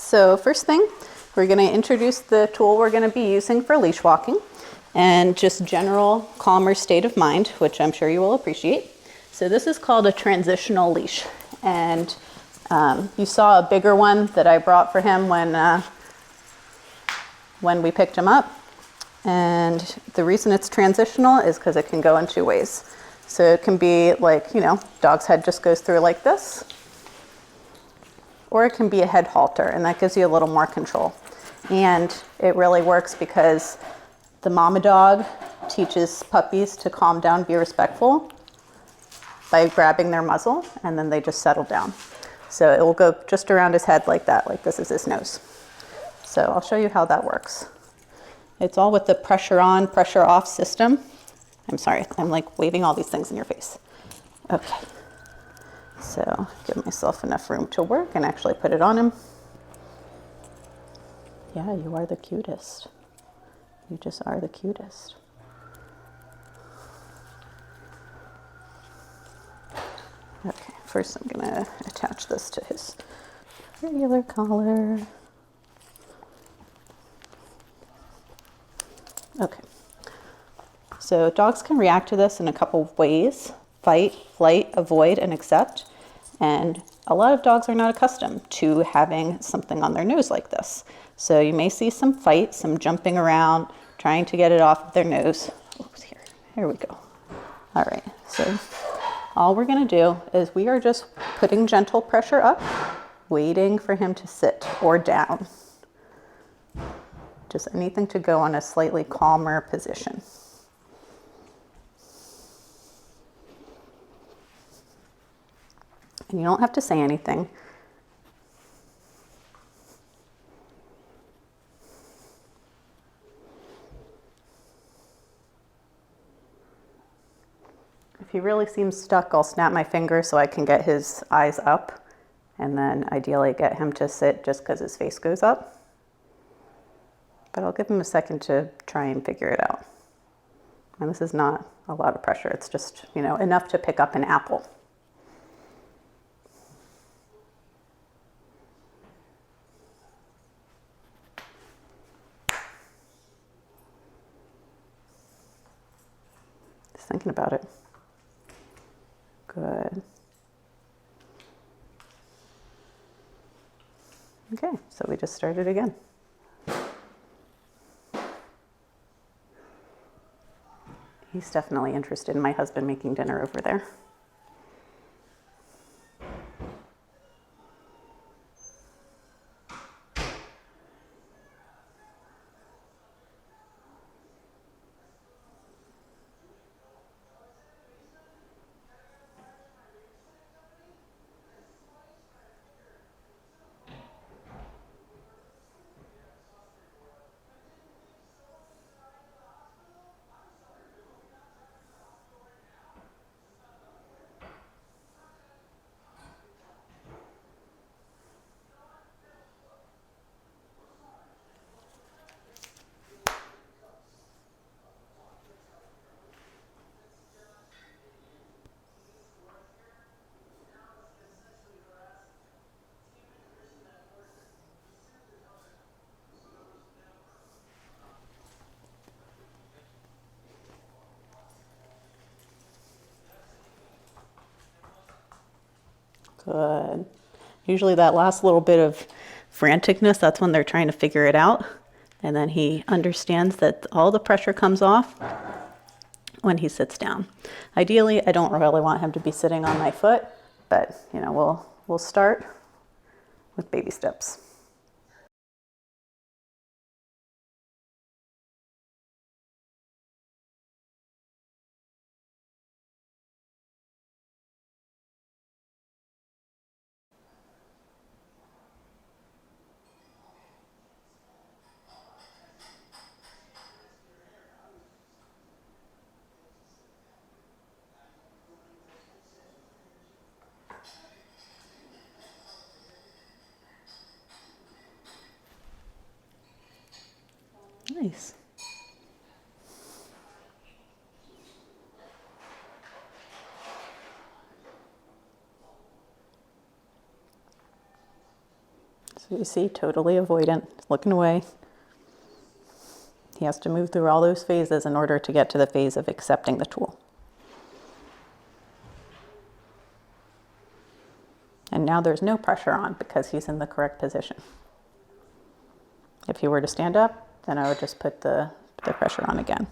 So first thing, we're going to introduce the tool we're going to be using for leash walking and just general calmer state of mind, which I'm sure you will appreciate. So this is called a transitional leash. And you saw a bigger one that I brought for him when we picked him up. And the reason it's transitional is because it can go in two ways. So it can be like, dog's head just goes through like this, or it can be a head halter, and that gives you a little more control. And it really works because the mama dog teaches puppies to calm down, be respectful by grabbing their muzzle, and then they just settle down. So it will go just around his head like that, like this is his nose. So I'll show you how that works. It's all with the pressure on, pressure off system. I'm sorry, I'm like waving all these things in your face. Okay, so give myself enough room to work and actually put it on him. Yeah, you are the cutest. You just are the cutest. Okay, first I'm gonna attach this to his regular collar. Okay, so dogs can react to this in a couple of ways: fight, flight, avoid, and accept. And a lot of dogs are not accustomed to having something on their nose like this. So you may see some fight, some jumping around, trying to get it off of their nose. Oops, here we go. All right, so all we're gonna do is we are just putting gentle pressure up, waiting for him to sit or down. Just anything to go on a slightly calmer position. And you don't have to say anything. If he really seems stuck, I'll snap my finger so I can get his eyes up, and then ideally get him to sit just because his face goes up. But I'll give him a second to try and figure it out. And this is not a lot of pressure. It's just, enough to pick up an apple. Just thinking about it. Good. Okay, so we just started again. He's definitely interested in my husband making dinner over there. Good. Usually that last little bit of franticness, that's when they're trying to figure it out. And then he understands that all the pressure comes off when he sits down. Ideally, I don't really want him to be sitting on my foot, but we'll start with baby steps. Nice. So you see, totally avoidant, looking away. He has to move through all those phases in order to get to the phase of accepting the tool. And now there's no pressure on because he's in the correct position. If he were to stand up, then I would just put the pressure on again.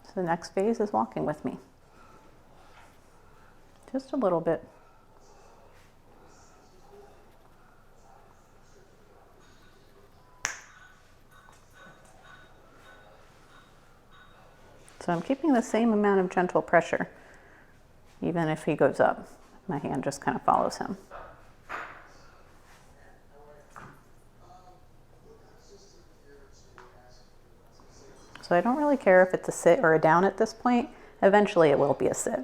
So the next phase is walking with me. Just a little bit. So I'm keeping the same amount of gentle pressure, even if he goes up. My hand just kind of follows him. So I don't really care if it's a sit or a down at this point. Eventually it will be a sit,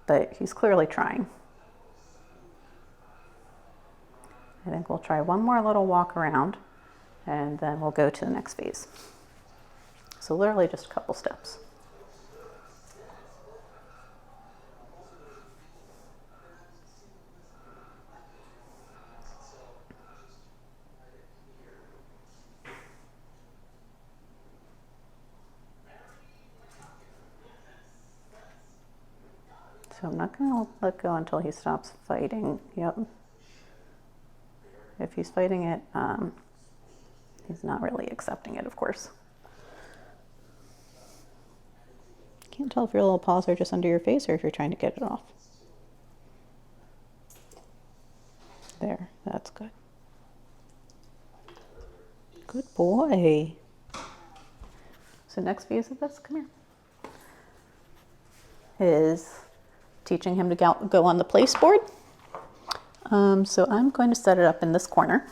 but he's clearly trying. I think we'll try one more little walk around and then we'll go to the next phase. So literally just a couple steps. So I'm not going to let go until he stops fighting. Yep. If he's fighting it, he's not really accepting it, of course. Can't tell if your little paws are just under your face or if you're trying to get it off. There, that's good. Good boy. So next phase of this, come here, is teaching him to go on the place board. So I'm going to set it up in this corner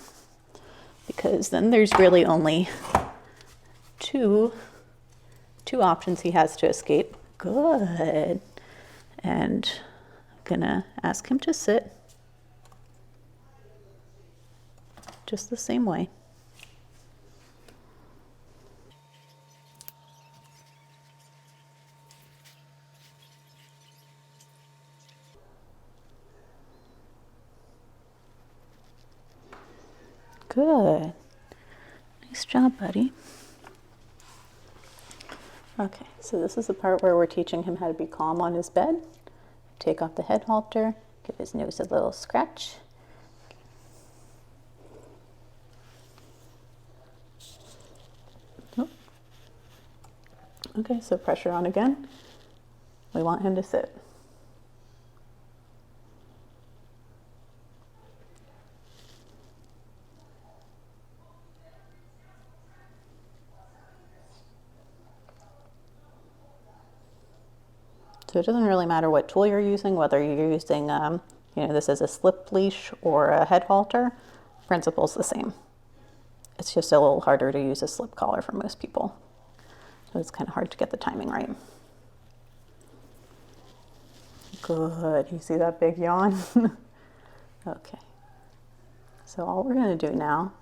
because then there's really only two options he has to escape. Good. And I'm gonna ask him to sit just the same way. Good. Nice job, buddy. Okay, so this is the part where we're teaching him how to be calm on his bed. Take off the head halter, give his nose a little scratch. Oh. Okay, so pressure on again. We want him to sit. So it doesn't really matter what tool you're using, whether you're using, this is a slip leash or a head halter, principle's the same. It's just a little harder to use a slip collar for most people. So it's kind of hard to get the timing right. Good, you see that big yawn? Okay. So all we're gonna do now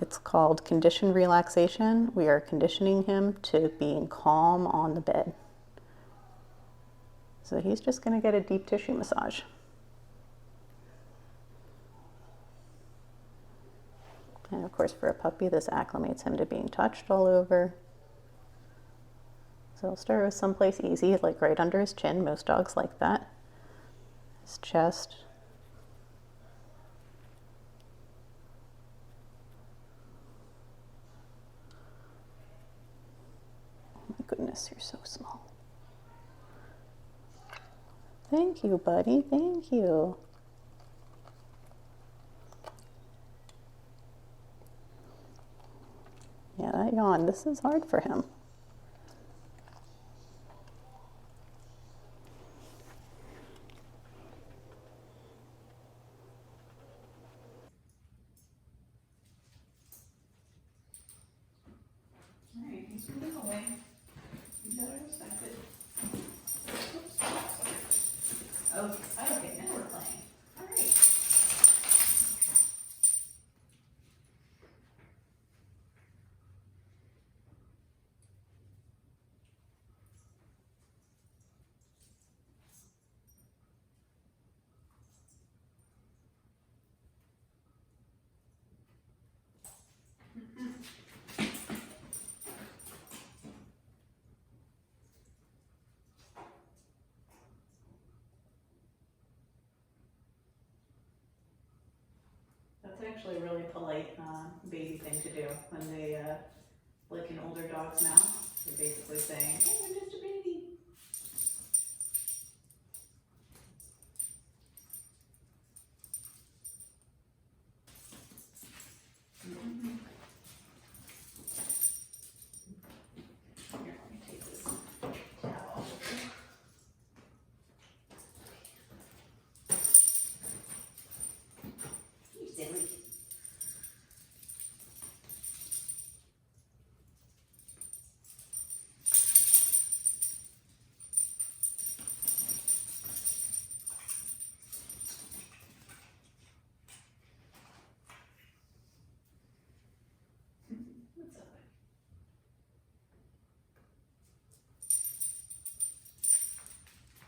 It's called conditioned relaxation. We are conditioning him to being calm on the bed. So he's just going to get a deep tissue massage. And of course, for a puppy, this acclimates him to being touched all over. So I'll start with someplace easy, like right under his chin. Most dogs like that. His chest. Oh my goodness, you're so small. Thank you, buddy. Thank you. Yeah, that yawn, this is hard for him. All right, he's moving away. You gotta respect it. Okay, now we're playing. All right. That's actually a really polite baby thing to do when they lick an older dog's mouth. You're basically saying, hey, I'm just